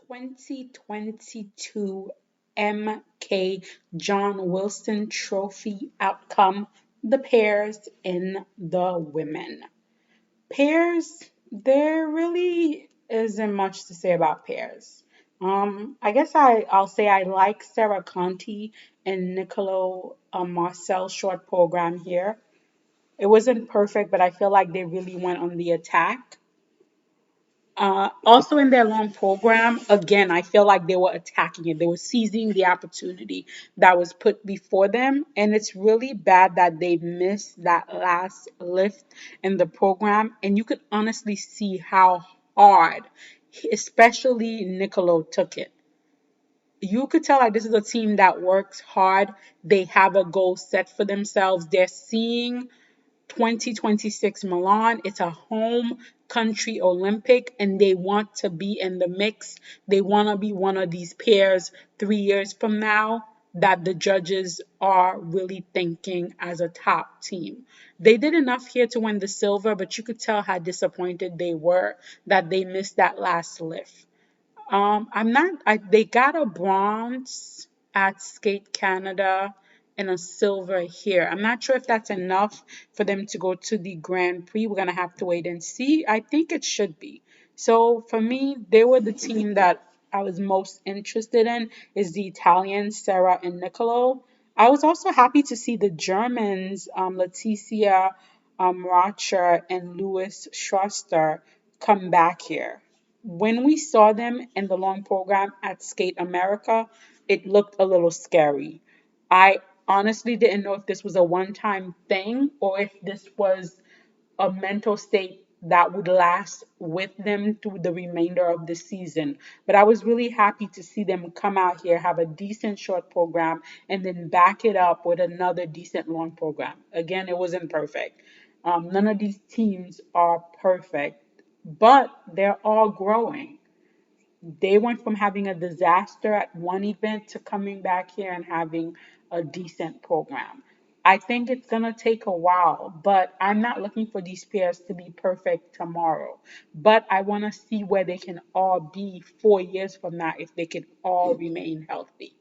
2022 MK John Wilson Trophy outcome, the pairs in the women. Pairs, there really isn't much to say about pairs. I guess I'll say I like Sarah Conti and Nicolo Marcel short program here. It wasn't perfect, but I feel like they really went on the attack. Also in their long program, again, I feel like they were attacking it. They were seizing the opportunity that was put before them. And it's really bad that they missed that last lift in the program. And you could honestly see how hard, especially Nicolo, took it. You could tell like this is a team that works hard. They have a goal set for themselves. They're seeing 2026 Milan. It's a home country Olympic and they want to be in the mix. They want to be one of these pairs 3 years from now that the judges are really thinking as a top team. They did enough here to win the silver, but you could tell how disappointed they were that they missed that last lift. I'm not. They got a bronze at Skate Canada and a silver here. I'm not sure if that's enough for them to go to the Grand Prix. We're gonna have to wait and see. I think it should be. So for me, they were the team that I was most interested in. Is the Italians, Sarah and Nicolo. I was also happy to see the Germans, Leticia Rocher and Louis Schuster, come back here. When we saw them in the long program at Skate America, it looked a little scary. I honestly didn't know if this was a one-time thing or if this was a mental state that would last with them through the remainder of the season. But I was really happy to see them come out here, have a decent short program, and then back it up with another decent long program. Again, it wasn't perfect. None of these teams are perfect, but they're all growing. They went from having a disaster at one event to coming back here and having a decent program. I think it's going to take a while, but I'm not looking for these pairs to be perfect tomorrow. But I want to see where they can all be 4 years from now if they can all remain healthy.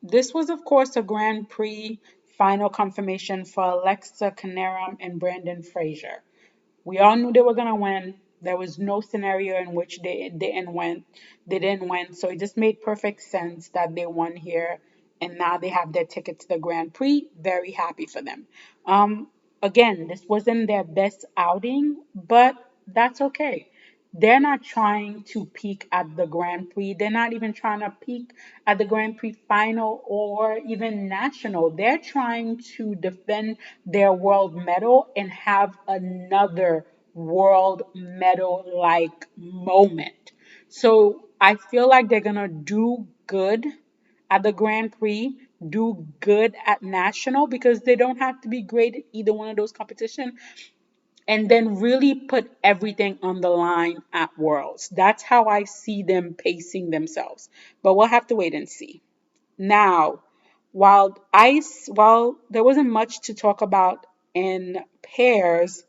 This was, of course, a Grand Prix final confirmation for Alexa Canaram and Brandon Fraser. We all knew they were gonna win. There was no scenario in which they didn't win. They didn't win, so it just made perfect sense that they won here, and now they have their ticket to the Grand Prix. Very happy for them. Again, this wasn't their best outing, but that's okay. They're not trying to peak at the Grand Prix. They're not even trying to peak at the Grand Prix final or even national. They're trying to defend their world medal and have another world medal like moment. So I feel like they're going to do good at the Grand Prix, do good at national because they don't have to be great at either one of those competitions and then really put everything on the line at Worlds. That's how I see them pacing themselves. But we'll have to wait and see. Now, while there wasn't much to talk about in pairs,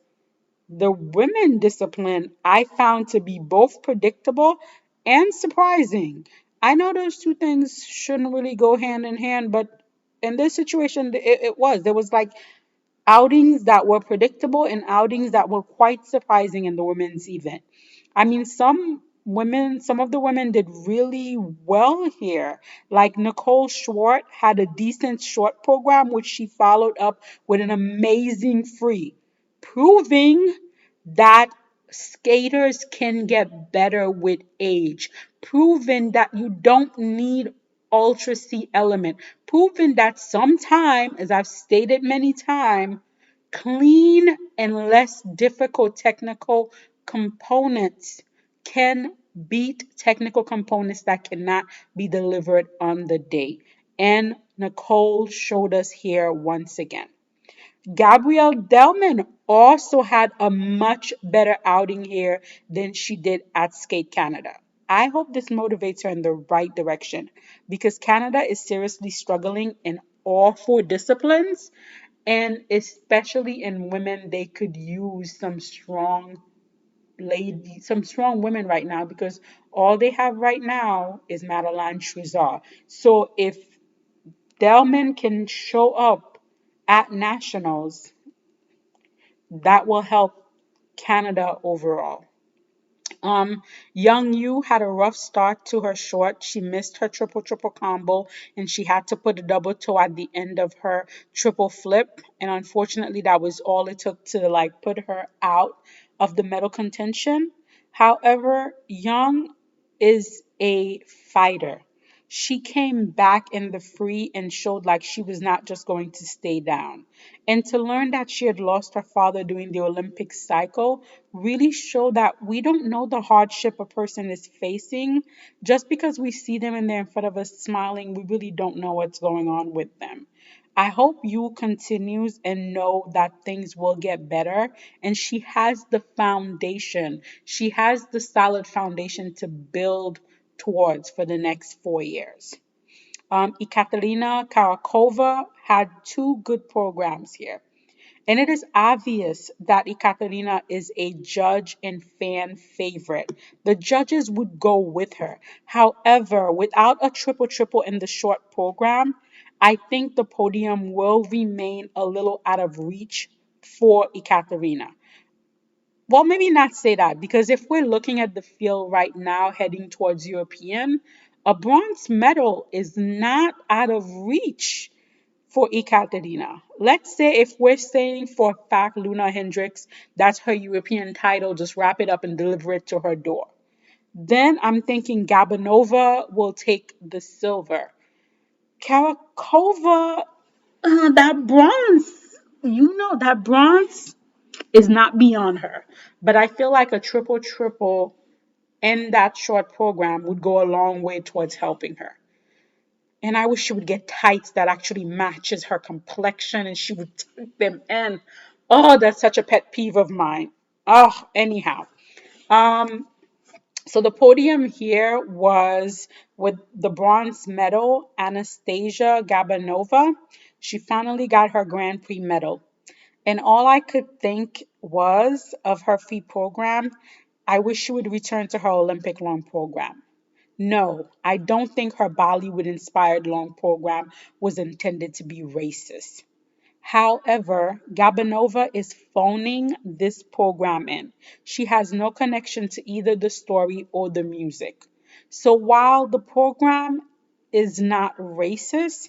the women discipline I found to be both predictable and surprising. I know those two things shouldn't really go hand in hand, but in this situation, it was. There was like outings that were predictable and outings that were quite surprising in the women's event. I mean, some of the women did really well here. Like Nicole Short had a decent short program, which she followed up with an amazing free, proving that skaters can get better with age, proving that you don't need ultra C element, proving that sometime, as I've stated many times, clean and less difficult technical components can beat technical components that cannot be delivered on the day. And Nicole showed us here once again. Gabrielle Delman also had a much better outing here than she did at Skate Canada. I hope this motivates her in the right direction because Canada is seriously struggling in all four disciplines, and especially in women, they could use some strong ladies, some strong women right now, because all they have right now is Madeline Trezor. So if Delman can show up at nationals, that will help Canada overall. Young Yu had a rough start to her short. She missed her triple triple combo and she had to put a double toe at the end of her triple flip. And unfortunately, that was all it took to like put her out of the medal contention. However, Young is a fighter. She came back in the free and showed like she was not just going to stay down. And to learn that she had lost her father during the Olympic cycle really showed that we don't know the hardship a person is facing. Just because we see them and they're in front of us smiling, we really don't know what's going on with them. I hope you continues and know that things will get better. And she has the foundation. She has the solid foundation to build towards for the next 4 years. Ekaterina Karakova had two good programs here. And it is obvious that Ekaterina is a judge and fan favorite. The judges would go with her. However, without a triple triple in the short program, I think the podium will remain a little out of reach for Ekaterina. Well, maybe not say that, because if we're looking at the field right now heading towards European, a bronze medal is not out of reach for Ekaterina. Let's say if we're saying for a fact Luna Hendricks, that's her European title, just wrap it up and deliver it to her door. Then I'm thinking Gabanova will take the silver. Karakova, that bronze, that bronze is not beyond her. But I feel like a triple triple in that short program would go a long way towards helping her. And I wish she would get tights that actually matches her complexion and she would tuck them in. Oh, that's such a pet peeve of mine. Oh, anyhow. Um, so the podium here was with the bronze medal, Anastasia Gabanova. She finally got her Grand Prix medal. And all I could think was of her free program, I wish she would return to her Olympic long program. No, I don't think her Bollywood inspired long program was intended to be racist. However, Gabanova is phoning this program in. She has no connection to either the story or the music. So while the program is not racist,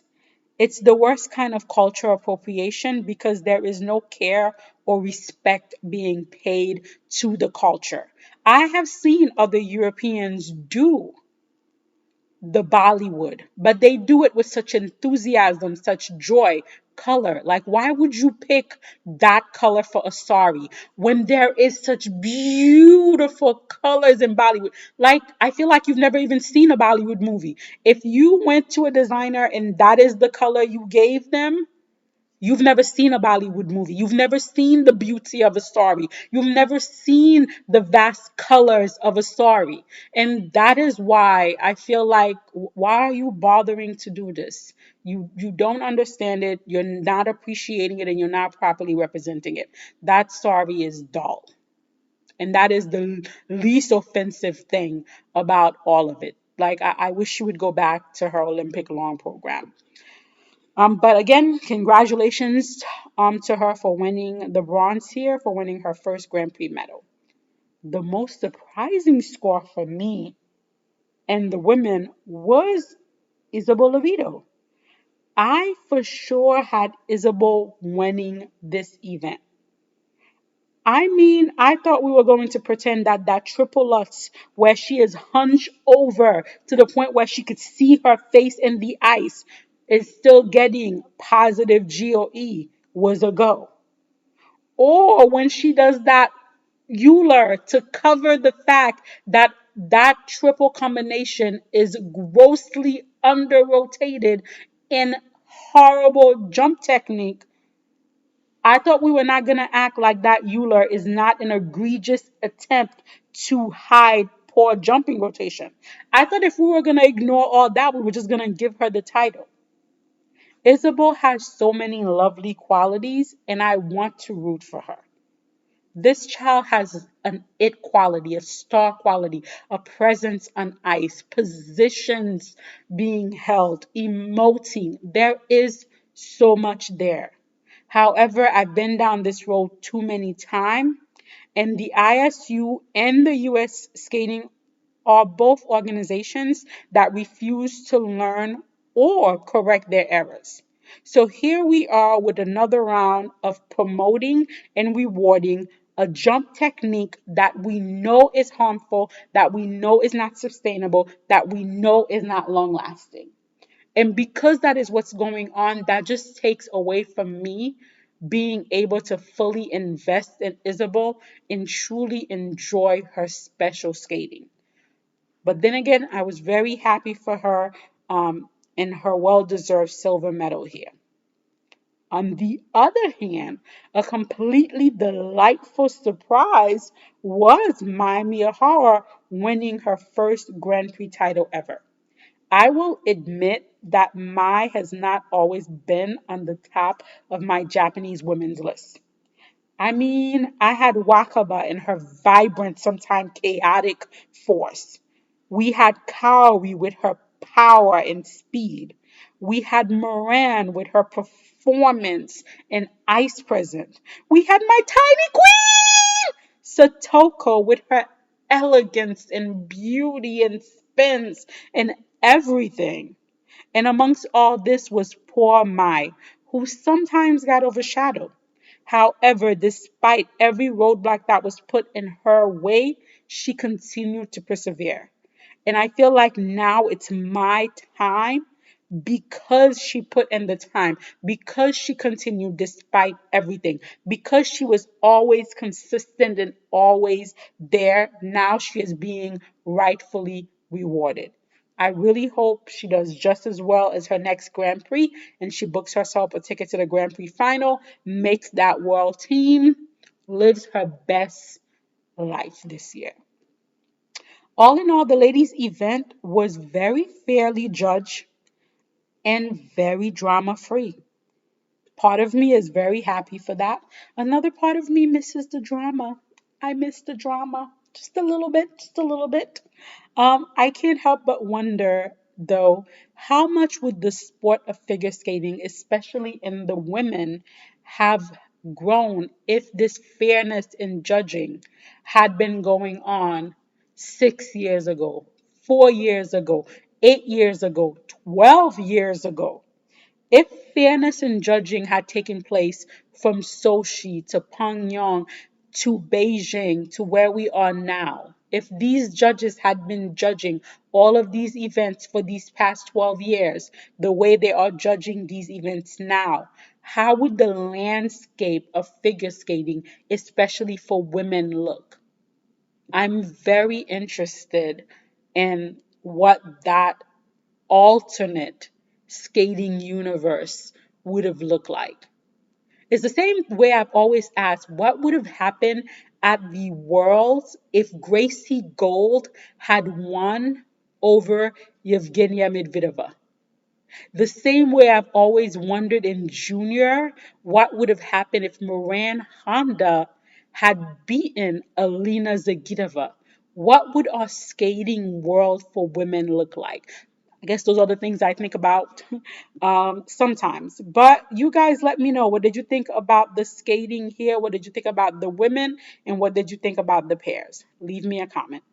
it's the worst kind of cultural appropriation because there is no care or respect being paid to the culture. I have seen other Europeans do the Bollywood, but they do it with such enthusiasm, such joy, color. Like, why would you pick that color for a sari when there is such beautiful colors in Bollywood? Like, I feel like you've never even seen a Bollywood movie. If you went to a designer and that is the color you gave them, you've never seen a Bollywood movie. You've never seen the beauty of a story. You've never seen the vast colors of a story. And that is why I feel like, why are you bothering to do this? You don't understand it. You're not appreciating it and you're not properly representing it. That story is dull. And that is the least offensive thing about all of it. Like, I wish she would go back to her Olympic long program. But again, congratulations to her for winning the bronze here, for winning her first Grand Prix medal. The most surprising score for me and the women was Isabel Levito. I for sure had Isabel winning this event. I mean, I thought we were going to pretend that that triple Lutz, where she is hunched over to the point where she could see her face in the ice, is still getting positive GOE, was a go. Or when she does that Euler to cover the fact that that triple combination is grossly under rotated in horrible jump technique. I thought we were not going to act like that Euler is not an egregious attempt to hide poor jumping rotation. I thought if we were going to ignore all that, we were just going to give her the title. Isabel has so many lovely qualities, and I want to root for her. This child has an it quality, a star quality, a presence on ice, positions being held, emoting. There is so much there. However, I've been down this road too many times, and the ISU and the US skating are both organizations that refuse to learn or correct their errors. So here we are with another round of promoting and rewarding a jump technique that we know is harmful, that we know is not sustainable, that we know is not long lasting. And because that is what's going on, that just takes away from me being able to fully invest in Isabel and truly enjoy her special skating. But then again, I was very happy for her in her well deserved silver medal here. On the other hand, a completely delightful surprise was Mai Miyahara winning her first Grand Prix title ever. I will admit that Mai has not always been on the top of my Japanese women's list. I mean, I had Wakaba in her vibrant, sometimes chaotic force. We had Kaori with her power and speed. We had Moran with her performance and ice presence. We had my tiny queen, Satoko, with her elegance and beauty and spins and everything. And amongst all this was poor Mai, who sometimes got overshadowed. However, despite every roadblock that was put in her way, she continued to persevere. And I feel like now it's my time because she put in the time, because she continued despite everything, because she was always consistent and always there. Now she is being rightfully rewarded. I really hope she does just as well as her next Grand Prix and she books herself a ticket to the Grand Prix final, makes that world team, lives her best life this year. All in all, the ladies' event was very fairly judged and very drama free. Part of me is very happy for that. Another part of me misses the drama. I miss the drama just a little bit, just a little bit. I can't help but wonder, though, how much would the sport of figure skating, especially in the women, have grown if this fairness in judging had been going on 6 years ago, 4 years ago, 8 years ago, 12 years ago? If fairness in judging had taken place from Sochi to Pyongyang to Beijing to where we are now, if these judges had been judging all of these events for these past 12 years the way they are judging these events now, how would the landscape of figure skating, especially for women, look? I'm very interested in what that alternate skating universe would have looked like. It's the same way I've always asked what would have happened at the Worlds if Gracie Gold had won over Yevgenia Medvedeva. The same way I've always wondered in junior what would have happened if Moran Honda had beaten Alena Zagitova. What would our skating world for women look like? I guess those are the things I think about sometimes. But you guys let me know. What did you think about the skating here? What did you think about the women? And what did you think about the pairs? Leave me a comment.